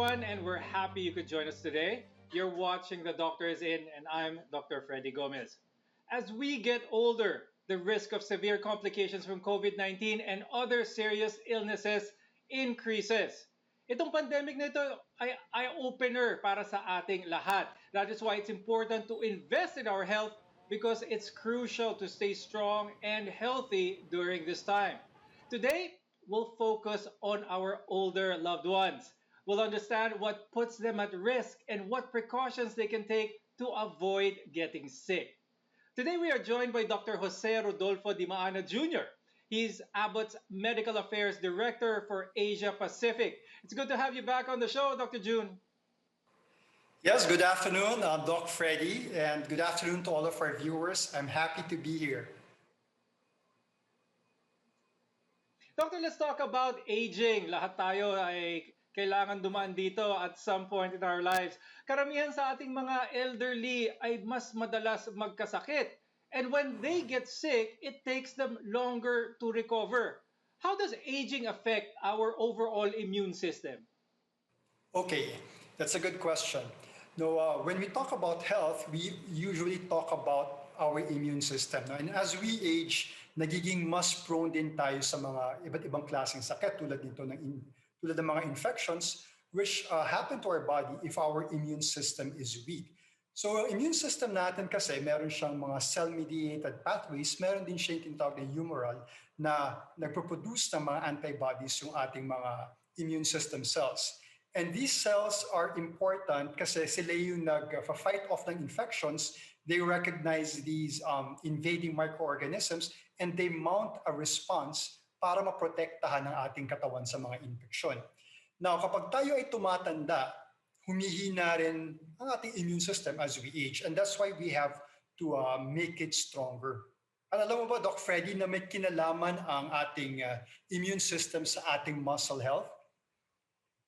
everyone, and we're happy you could join us today. You're watching The Doctor is In, and I'm Dr. Freddie Gomez. As we get older, the risk of severe complications from COVID-19 and other serious illnesses increases. Itong pandemic na ito ay eye-opener para sa ating lahat. That is why it's important to invest in our health because it's crucial to stay strong and healthy during this time. Today, we'll focus on our older loved ones. We'll understand what puts them at risk and what precautions they can take to avoid getting sick. Today we are joined by Dr. Jose Rodolfo Dimaano Jr. He's Abbott's Medical Affairs Director for Asia Pacific. It's good to have you back on the show, Dr. June. Yes, good afternoon. I'm Doc Freddie, and good afternoon to all of our viewers. I'm happy to be here. Doctor, let's talk about aging. Lahat tayo ay kailangan dumaan dito at some point in our lives. Karamihan sa ating mga elderly ay mas madalas magkasakit. And when they get sick, it takes them longer to recover. How does aging affect our overall immune system? Okay, that's a good question. Now, when we talk about health, we usually talk about our immune system. No? And as we age, nagiging mas prone din tayo sa mga iba't ibang klaseng sakit tulad tulad ng mga infections which happen to our body if our immune system is weak. So, immune system natin kasi meron siyang mga cell-mediated pathways, meron din siya yung tinatawag na humoral na nagproproduce ng mga antibodies yung ating mga immune system cells. And these cells are important kasi sila yung nag-fight off ng infections. They recognize these invading microorganisms and they mount a response para maprotektahan ang ating katawan sa mga infeksyon. Now, kapag tayo ay tumatanda, humihina rin ang ating immune system as we age. And that's why we have to make it stronger. Alam mo ba, Doc Freddie, na may kinalaman ang ating immune system sa ating muscle health?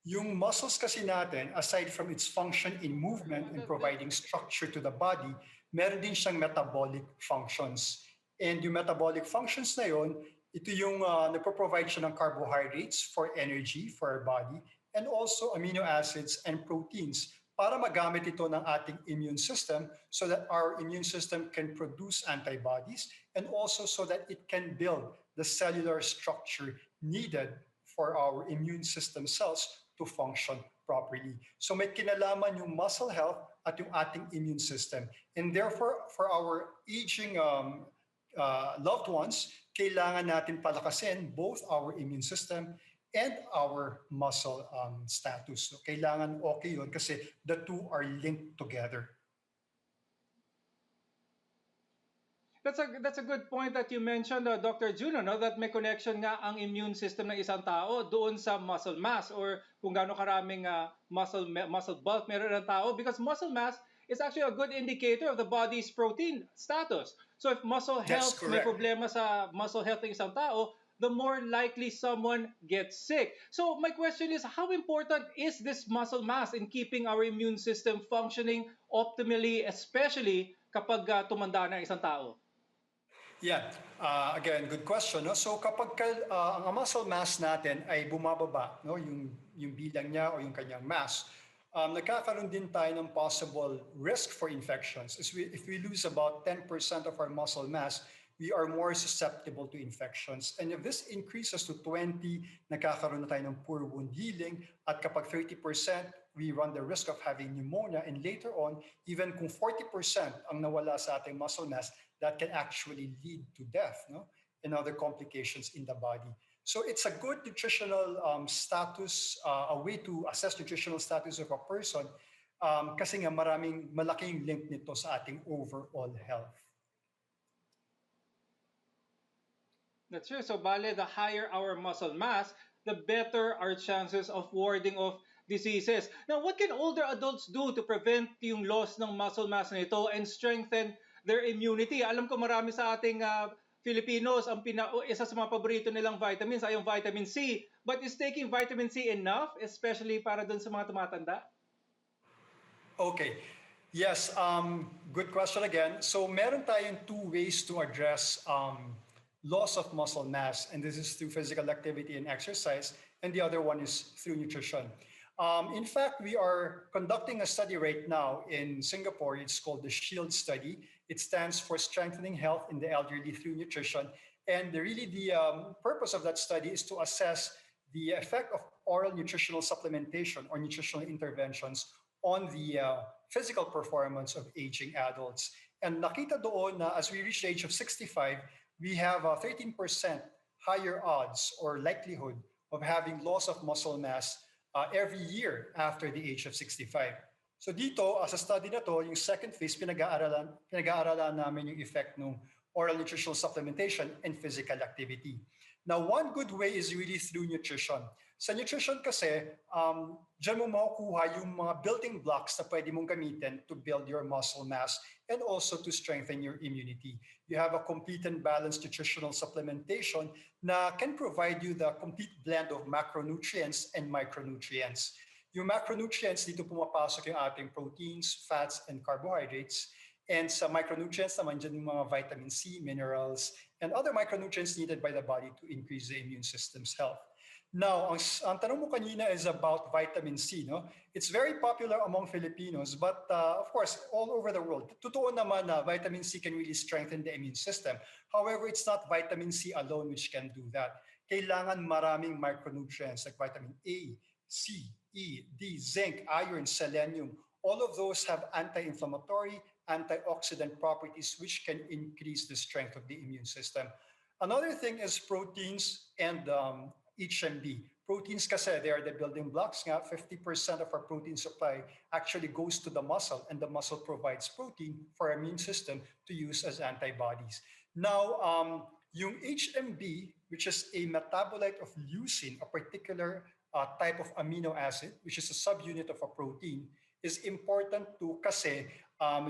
Yung muscles kasi natin, aside from its function in movement and providing structure to the body, meron din siyang metabolic functions. And yung metabolic functions na yon, ito yung nagpo-provide siya ng carbohydrates for energy for our body and also amino acids and proteins para magamit ito ng ating immune system so that our immune system can produce antibodies and also so that it can build the cellular structure needed for our immune system cells to function properly. So may kinalaman yung muscle health at yung ating immune system. And therefore, for our aging loved ones, kailangan natin palakasin both our immune system and our muscle status. So kailangan okay yun kasi the two are linked together. That's a good point that you mentioned, Dr. Juno, no? That may connection nga ang immune system ng isang tao doon sa muscle mass or kung gaano karaming muscle bulk meron ng tao because muscle mass is actually a good indicator of the body's protein status. So if muscle health, may problema sa muscle health ng isang tao, the more likely someone gets sick. So my question is, how important is this muscle mass in keeping our immune system functioning optimally, especially kapag tumanda na isang tao? Yeah, again, good question. No? So kapag ang muscle mass natin ay bumababa, no? yung bilang niya o yung kanyang mass, nagkakaroon din tayo ng possible risk for infections. If we lose about 10% of our muscle mass, we are more susceptible to infections. And if this increases to 20, nagkakaroon na tayo ng poor wound healing. At kapag 30%, we run the risk of having pneumonia. And later on, even kung 40% ang nawala sa ating muscle mass, that can actually lead to death, no? And other complications in the body. So it's a good nutritional status, a way to assess nutritional status of a person kasi nga malaking link nito sa ating overall health. That's true. So, bale, the higher our muscle mass, the better our chances of warding off diseases. Now, what can older adults do to prevent yung loss ng muscle mass nito and strengthen their immunity? Alam ko marami sa ating Filipinos, isa sa mga paborito nilang vitamins ay yung vitamin C. But is taking vitamin C enough, especially para dun sa mga tumatanda? Okay. Yes, good question again. So meron tayong two ways to address loss of muscle mass, and this is through physical activity and exercise, and the other one is through nutrition. In fact, we are conducting a study right now in Singapore. It's called the SHIELD study. It stands for Strengthening Health in the Elderly Through Nutrition. And really, the purpose of that study is to assess the effect of oral nutritional supplementation or nutritional interventions on the physical performance of aging adults. And nakita doon na as we reach the age of 65, we have a 13% higher odds or likelihood of having loss of muscle mass every year after the age of 65. So dito, sa study na to, yung second phase, pinag-aaralan namin yung effect ng oral nutritional supplementation and physical activity. Now, one good way is really through nutrition. Sa nutrition kasi, dyan mo makukuha yung mga building blocks na pwede mong gamitin to build your muscle mass and also to strengthen your immunity. You have a complete and balanced nutritional supplementation na can provide you the complete blend of macronutrients and micronutrients. Yung macronutrients, dito pumapasok yung ating proteins, fats, and carbohydrates. And sa micronutrients naman, dyan yung mga vitamin C, minerals, and other micronutrients needed by the body to increase the immune system's health. Now, ang tanong mo kanina is about vitamin C. No? It's very popular among Filipinos, but of course, all over the world. Totoo naman na vitamin C can really strengthen the immune system. However, it's not vitamin C alone which can do that. Kailangan maraming micronutrients like vitamin A, C, E, D, zinc, iron, selenium. All of those have anti-inflammatory, antioxidant properties which can increase the strength of the immune system. Another thing is proteins and HMB. Proteins kasi, they are the building blocks nga. 50% of our protein supply actually goes to the muscle and the muscle provides protein for our immune system to use as antibodies. Now, yung HMB, which is a metabolite of leucine, a particular type of amino acid, which is a subunit of a protein, is important to kasi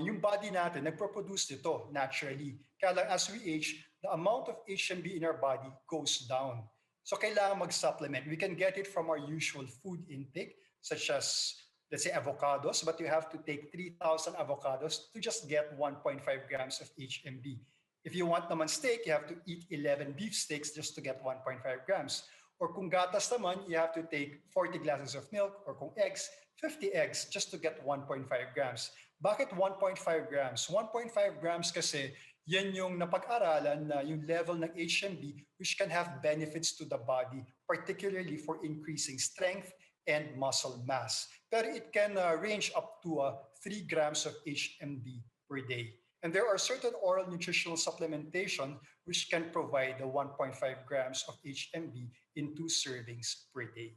yung body natin nagproproduce nito naturally. Kaya lang as we age, the amount of HMB in our body goes down. So kailangan mag-supplement. We can get it from our usual food intake, such as, let's say, avocados, but you have to take 3,000 avocados to just get 1.5 grams of HMB. If you want naman steak, you have to eat 11 beef steaks just to get 1.5 grams. Or kung gatas naman, you have to take 40 glasses of milk, or kung eggs, 50 eggs just to get 1.5 grams. Bakit 1.5 grams? 1.5 grams kasi yan yung napag-aralan na yung level ng HMB which can have benefits to the body, particularly for increasing strength and muscle mass. Pero it can range up to 3 grams of HMB per day. And there are certain oral nutritional supplementation which can provide the 1.5 grams of HMB in 2 servings per day.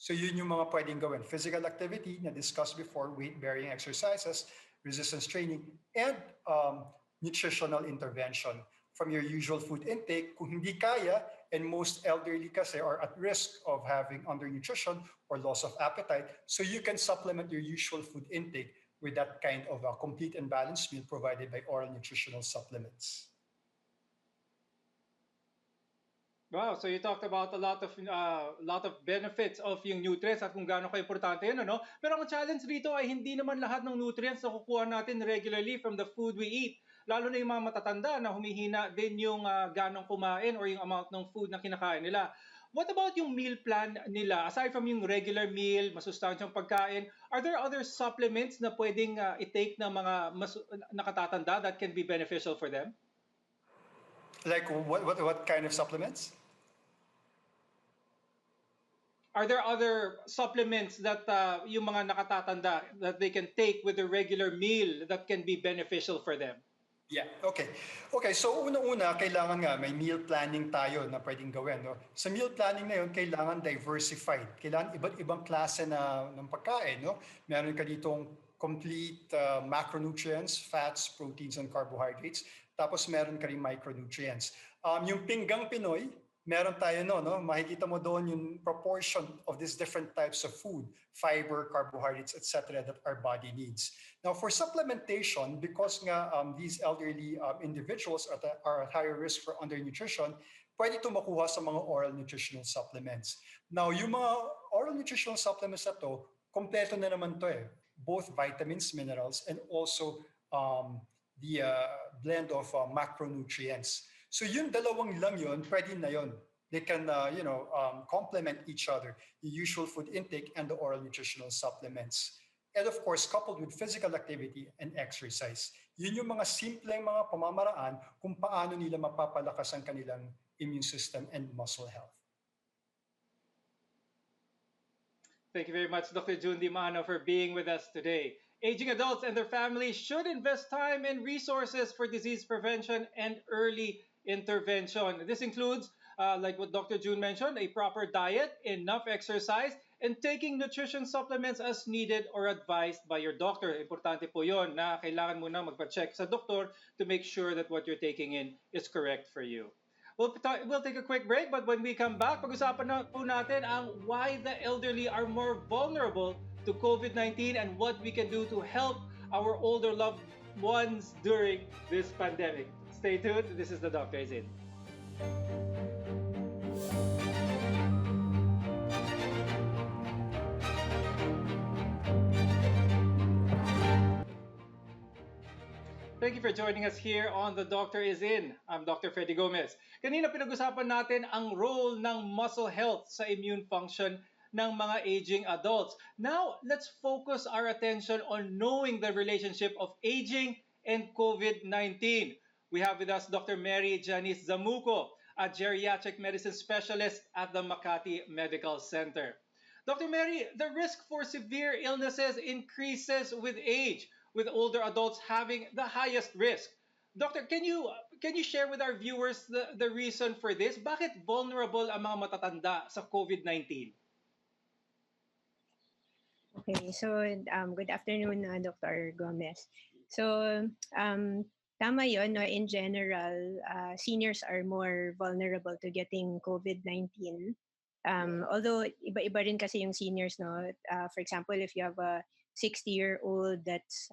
So yun yung mga pwedeng gawin. Physical activity, na discussed before, weight-bearing exercises, resistance training, and nutritional intervention from your usual food intake. Kung hindi kaya, and most elderly kasi are at risk of having undernutrition or loss of appetite, so you can supplement your usual food intake with that kind of a complete and balanced meal provided by oral nutritional supplements. Wow, so you talked about a lot of benefits of yung nutrients at kung gaano ka-importante yun, ano? Pero ang challenge dito ay hindi naman lahat ng nutrients na kukuha natin regularly from the food we eat. Lalo na yung mga matatanda na humihina din yung ganong kumain or yung amount ng food na kinakain nila. What about yung meal plan nila? Aside from yung regular meal, masustansyang pagkain, are there other supplements na pwedeng i-take ng mga nakatatanda that can be beneficial for them? Like what kind of supplements? Are there other supplements that yung mga nakatatanda that they can take with a regular meal that can be beneficial for them? Yeah, okay. Okay, so una-una, kailangan nga may meal planning tayo na pwedeng gawin. No? Sa meal planning na yun, kailangan diversified. Kailangan iba't ibang klase ng pagkain. No? Meron ka ditong complete macronutrients, fats, proteins, and carbohydrates. Tapos meron ka rin micronutrients. Yung pinggang Pinoy, meron tayo no, makikita mo doon yung proportion of these different types of food, fiber, carbohydrates, etc. that our body needs. Now for supplementation, because nga these elderly individuals are at higher risk for undernutrition, pwede ito makuha sa mga oral nutritional supplements. Now yung mga oral nutritional supplements na to, kompleto na naman to eh. Both vitamins, minerals, and also the blend of macronutrients. So yung dalawang lang yun, pwede na yun. they can complement each other, the usual food intake and the oral nutritional supplements. And of course, coupled with physical activity and exercise. Yun yung mga simpleng mga pamamaraan kung paano nila mapapalakas ang kanilang immune system and muscle health. Thank you very much, Dr. June Dimaano, for being with us today. Aging adults and their families should invest time and resources for disease prevention and early intervention. This includes, like what Dr. June mentioned, a proper diet, enough exercise, and taking nutrition supplements as needed or advised by your doctor. Importante po yon na kailangan mo na magpa-check sa doktor to make sure that what you're taking in is correct for you. We'll take a quick break, but when we come back, pag-usapan na po natin ang why the elderly are more vulnerable to COVID-19 and what we can do to help our older loved ones during this pandemic. Stay tuned. This is The Doctor Is In. Thank you for joining us here on The Doctor Is In. I'm Dr. Freddie Gomez. Kanina pinag-usapan natin ang role ng muscle health sa immune function ng mga aging adults. Now, let's focus our attention on knowing the relationship of aging and COVID-19. We have with us Dr. Mary Janice Zamuco, a geriatric medicine specialist at the Makati Medical Center. Dr. Mary, the risk for severe illnesses increases with age, with older adults having the highest risk. Doctor, can you share with our viewers the reason for this? Bakit vulnerable ang mga matatanda sa COVID-19? Okay, so good afternoon, Dr. Gomez. So tama yun, no? In general, seniors are more vulnerable to getting COVID-19. Although iba-iba rin kasi yung seniors, no? For example, if you have a 60-year-old that's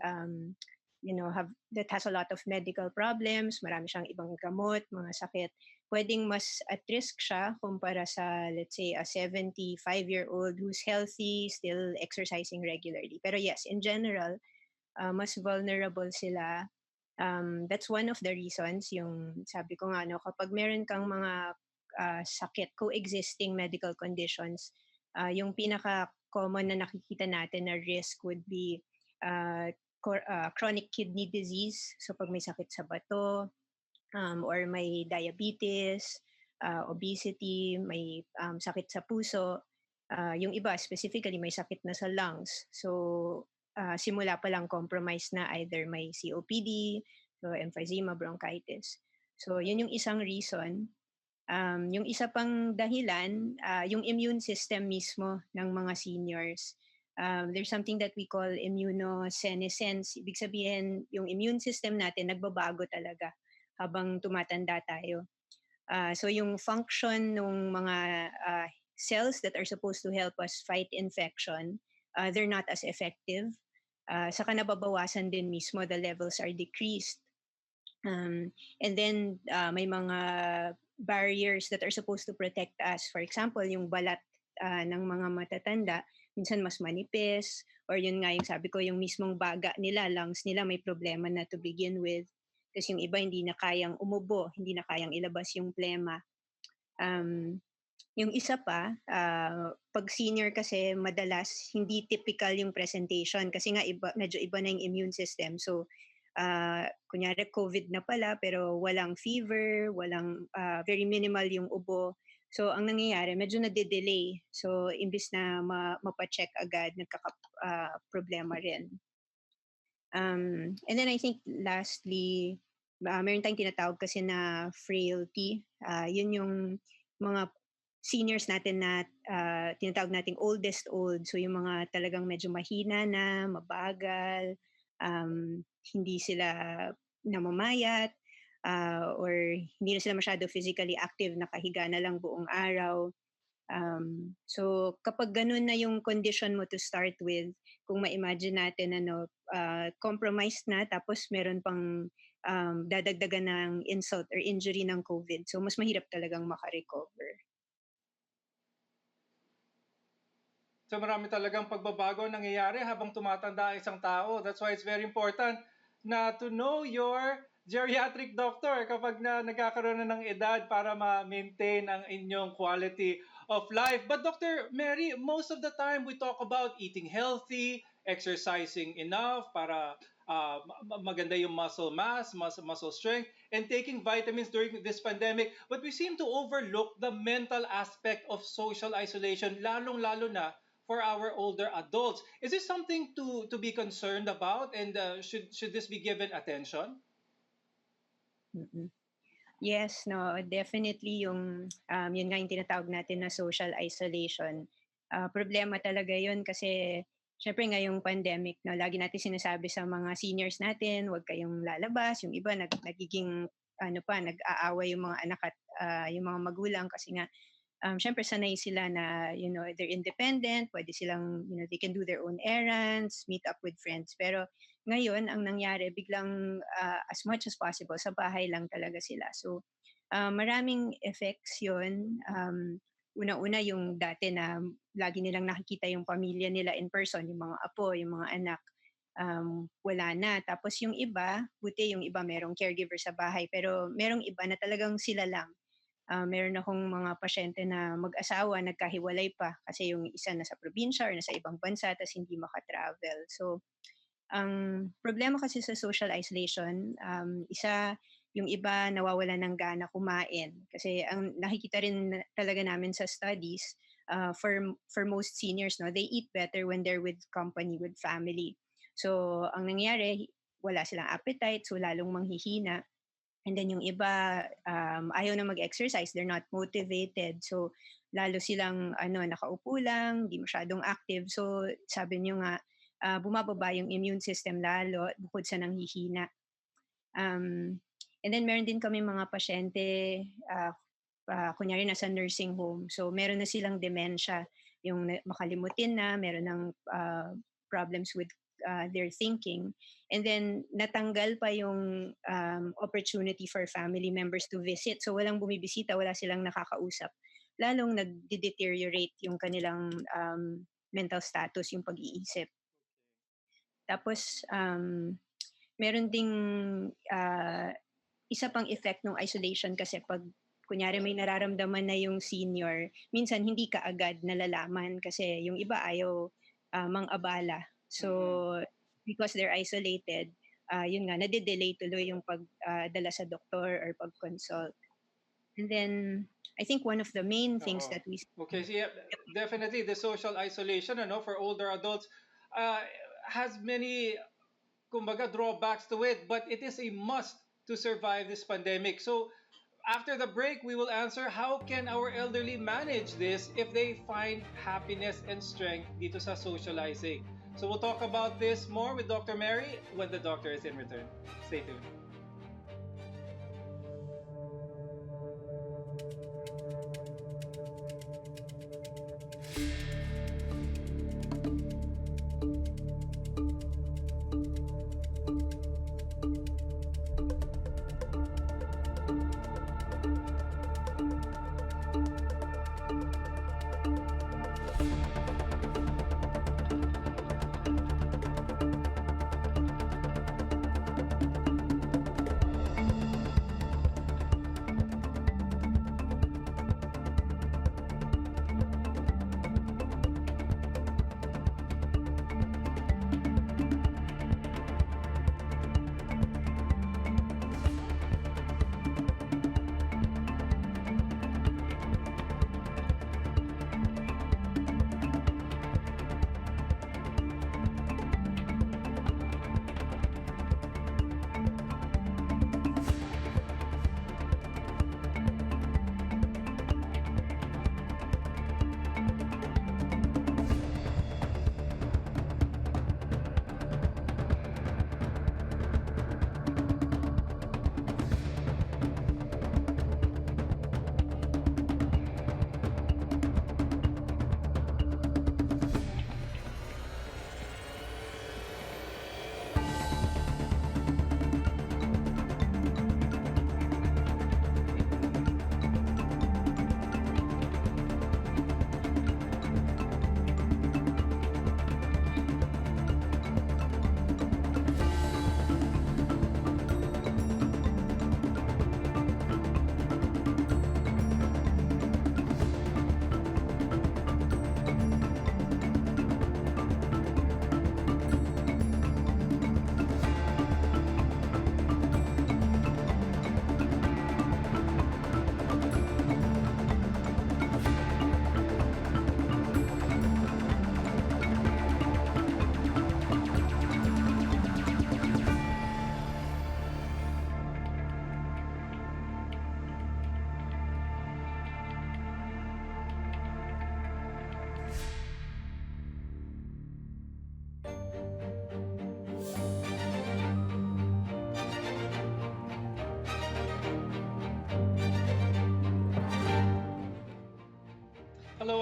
that has a lot of medical problems, marami siyang ibang gamot, mga sakit, pwedeng mas at risk siya kumpara sa, let's say, a 75-year-old who's healthy, still exercising regularly. Pero yes, in general, mas vulnerable sila. That's one of the reasons, yung sabi ko nga, no, kapag meron kang mga sakit, coexisting medical conditions, yung pinaka-common na nakikita natin na risk would be chronic kidney disease. So pag may sakit sa bato, or may diabetes, obesity, may sakit sa puso, yung iba specifically may sakit na sa lungs. So simula pa lang compromised na, either may COPD, so emphysema, bronchitis. So yun yung isang reason. Yung isa pang dahilan, yung immune system mismo ng mga seniors. There's something that we call immunosenescence. Ibig sabihin, yung immune system natin nagbabago talaga habang tumatanda tayo. So yung function ng mga cells that are supposed to help us fight infection, they're not as effective. Saka nababawasan din mismo, the levels are decreased. And then may mga barriers that are supposed to protect us. For example, yung balat ng mga matatanda, minsan mas manipis, or yun nga yung sabi ko, yung mismong baga nila, lungs nila may problema na to begin with. Tapos yung iba hindi na kayang umubo, hindi na kayang ilabas yung plema. Yung isa pa, pag senior kasi madalas hindi typical yung presentation kasi nga medyo iba na yung immune system. So kunyari COVID na pala pero walang fever, walang very minimal yung ubo. So ang nangyayari, medyo nade-delay. So imbis na mapacheck agad, nagkaka-problema rin. And then I think lastly, meron tayong tinatawag kasi na frailty. Yun yung mga seniors natin na tinatawag nating oldest old. So yung mga talagang medyo mahina na, mabagal, hindi sila namamayat, or hindi na sila masyado physically active, nakahiga na lang buong araw. So kapag ganun na yung condition mo to start with, kung ma-imagine natin compromised na tapos meron pang dadagdagan ng insult or injury ng COVID, so mas mahirap talagang makarecover. So marami talagang pagbabago nangyayari habang tumatanda ang isang tao. That's why it's very important na to know your geriatric doctor kapag nagkakaroon na ng edad para ma-maintain ang inyong quality of life. But Dr. Mary, most of the time we talk about eating healthy, exercising enough para maganda yung muscle mass, muscle strength, and taking vitamins during this pandemic. But we seem to overlook the mental aspect of social isolation, lalong-lalo na for our older adults. Is this something to be concerned about, and should this be given attention? Mm-mm. Yes, no, definitely yun nga yung tinatawag natin na social isolation. Problema talaga yun kasi syempre ngayong pandemic, no, lagi natin sinasabi sa mga seniors natin, huwag kayong lalabas. Yung iba nagiging nag-aaway yung mga anak at yung mga magulang kasi nga syempre sanay sila na, they're independent, pwede silang, they can do their own errands, meet up with friends. Pero ngayon, ang nangyari, biglang as much as possible, sa bahay lang talaga sila. So, maraming effects yun. Una-una yung dati na lagi nilang nakikita yung pamilya nila in person, yung mga apo, yung mga anak, wala na. Tapos yung iba, buti yung iba merong caregiver sa bahay, pero merong iba na talagang sila lang. Meron akong mga pasyente na mag-asawa, nagkahiwalay pa kasi yung isa nasa probinsya or nasa ibang bansa tapos hindi makatravel. So, ang problema kasi sa social isolation, isa, yung iba nawawala ng gana kumain. Kasi ang nakikita rin talaga namin sa studies, for most seniors, no, they eat better when they're with company, with family. So, ang nangyari, wala silang appetite, so lalong manghihina. And then yung iba, ayaw na mag-exercise, they're not motivated. So, lalo silang nakaupo lang, di masyadong active. So, sabi niyo nga, bumababa yung immune system lalo bukod sa nanghihina. And then meron din kami mga pasyente, kunyari nasa nursing home. So, meron na silang dementia, yung makalimutin na, meron ng problems with their thinking. And then natanggal pa yung opportunity for family members to visit. So walang bumibisita, wala silang nakakausap. Lalong nag-deteriorate yung kanilang mental status, yung pag-iisip. Tapos meron ding isa pang effect ng isolation kasi pag kunyari may nararamdaman na yung senior, minsan hindi ka agad nalalaman kasi yung iba ayaw mang-abala. So, because they're isolated, yun nga, nade-delay tuloy yung pagdala sa doktor or pag-consult. And then, I think one of the main things that we... Okay, so yeah, definitely the social isolation for older adults has many, kumbaga, drawbacks to it, but it is a must to survive this pandemic. So, after the break, we will answer how can our elderly manage this if they find happiness and strength dito sa socializing. So we'll talk about this more with Dr. Mary when the doctor is in return. Stay tuned.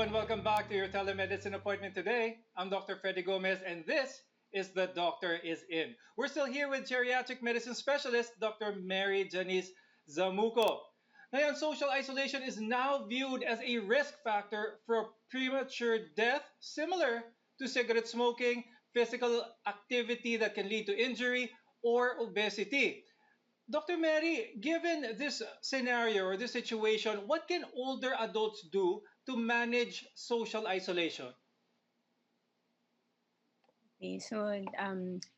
and welcome back to your telemedicine appointment today. I'm Dr. Freddie Gomez, and this is The Doctor is In. We're still here with geriatric medicine specialist Dr. Mary Janice Zamuco. Ngayon, social isolation is now viewed as a risk factor for premature death, similar to cigarette smoking, physical activity that can lead to injury, or obesity. Dr. Mary, given this scenario or this situation, what can older adults do to manage social isolation? Okay, so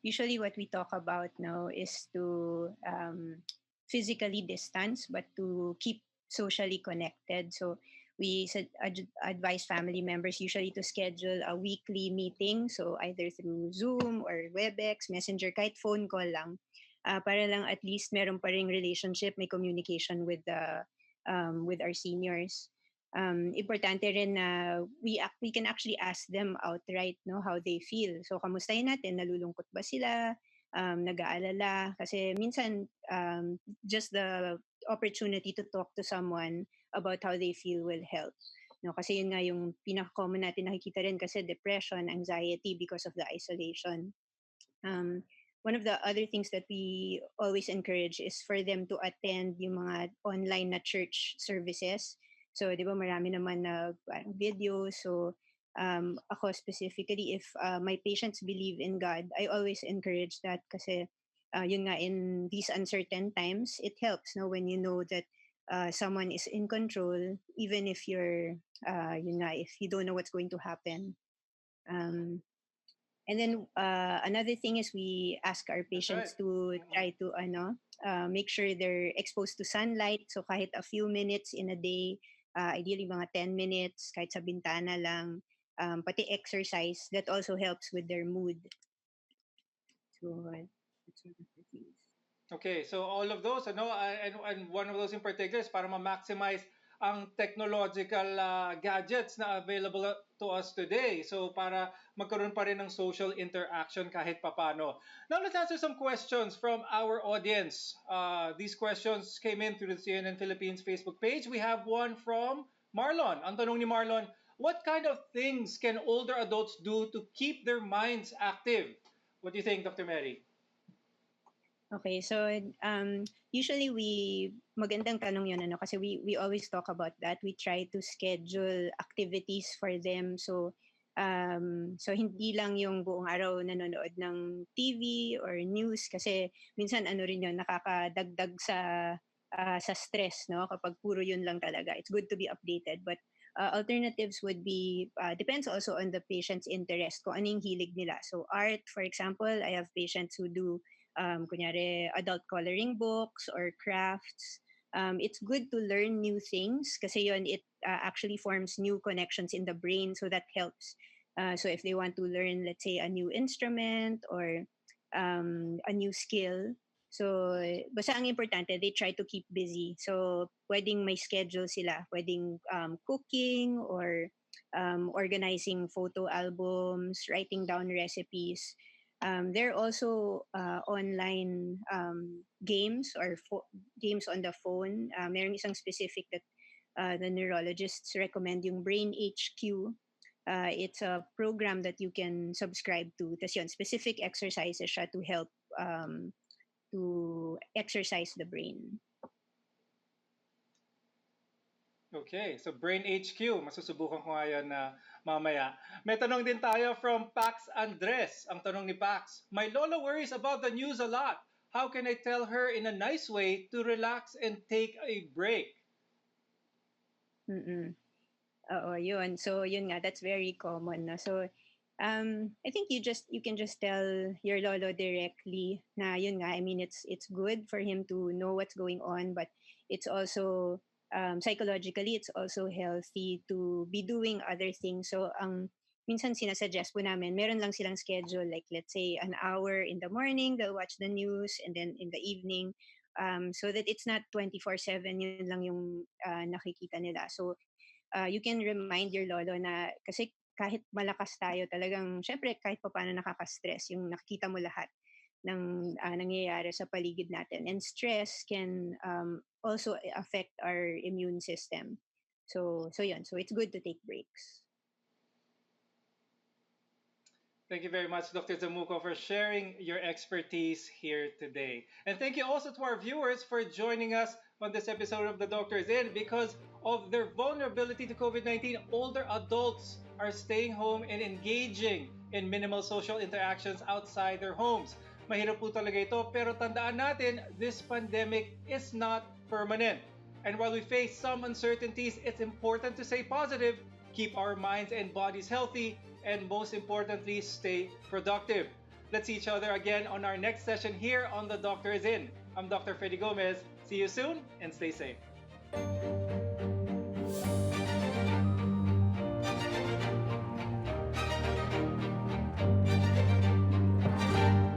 usually what we talk about now is to physically distance, but to keep socially connected. So we advise family members usually to schedule a weekly meeting, so either through Zoom or WebEx, Messenger, kahit phone call lang, para lang at least meron pa ring relationship, may communication with our seniors. Importante rin na we can actually ask them outright, no, how they feel. So kamustahin natin, nalulungkot ba sila, nag-aalala, kasi minsan just the opportunity to talk to someone about how they feel will help. No, kasi yun nga yung pinaka-common natin nakikita rin, kasi depression, anxiety because of the isolation. One of the other things that we always encourage is for them to attend yung mga online na church services. So, di ba, marami naman na parang videos. So, ako specifically, if my patients believe in God, I always encourage that, kasi yun nga, in these uncertain times, it helps, no, when you know that someone is in control, even if yun nga, if you don't know what's going to happen. And then another thing is we ask our That's right. patients to try to make sure they're exposed to sunlight. So kahit a few minutes in a day, ideally mga 10 minutes, kahit sa bintana lang, pati exercise, that also helps with their mood. So that's one of the things. Okay, so all of those, ano, and one of those in particular is para ma-maximize ang technological gadgets na available to us today. So para magkaroon pa rin ng social interaction kahit papano. Now let's answer some questions from our audience. These questions came in through the CNN Philippines Facebook page. We have one from Marlon. Ang tanong ni Marlon, what kind of things can older adults do to keep their minds active? What do you think, Dr. Mary? Okay, so usually magandang tanong yun, ano, kasi we always talk about that. We try to schedule activities for them. So hindi lang yung buong araw nanonood ng TV or news, kasi minsan ano rin yun, nakakadagdag sa stress, no, kapag puro yun lang talaga. It's good to be updated, but alternatives would be, depends also on the patient's interest, kung ano yung hilig nila. So art, for example, I have patients who do kunyari adult coloring books or crafts. It's good to learn new things, kasi yun, it actually forms new connections in the brain, so that helps. So if they want to learn, let's say, a new instrument or a new skill, so basta ang importante, they try to keep busy. So pwedeng may schedule sila, pwedeng cooking or organizing photo albums, writing down recipes. There are also online games or games on the phone. Merong isang specific that the neurologists recommend, yung Brain HQ. It's a program that you can subscribe to. Tas yun, specific exercises siya to help to exercise the brain. Okay, so Brain HQ, masusubukan ko nga yan na mamaya. May tanong din tayo from Pax Andres. Ang tanong ni Pax, my lola worries about the news a lot. How can I tell her in a nice way to relax and take a break? Mm-mm. Oo, yun. So yun nga, that's very common. No? So I think you can just tell your lolo directly na yun nga, I mean, it's good for him to know what's going on, but it's also psychologically, it's also healthy to be doing other things. So ang minsan sinasuggest po namin, meron lang silang schedule, like let's say an hour in the morning, they'll watch the news, and then in the evening, so that it's not 24/7 yun lang yung nakikita nila. So you can remind your lolo na, kasi kahit malakas tayo, talagang syempre kahit pa paano nakaka-stress yung nakikita mo lahat ng nangyayari sa paligid natin, and stress can also affect our immune system. So yun. So it's good to take breaks. Thank you very much, Dr. Zamuco, for sharing your expertise here today. And thank you also to our viewers for joining us on this episode of The Doctor's In. Because of their vulnerability to COVID 19, older adults are staying home and engaging in minimal social interactions outside their homes. Mahirap po talaga ito, pero tandaan natin, this pandemic is not permanent. And while we face some uncertainties, it's important to stay positive, keep our minds and bodies healthy, and most importantly, stay productive. Let's see each other again on our next session here on The Doctor is In. I'm Dr. Freddie Gomez. See you soon and stay safe.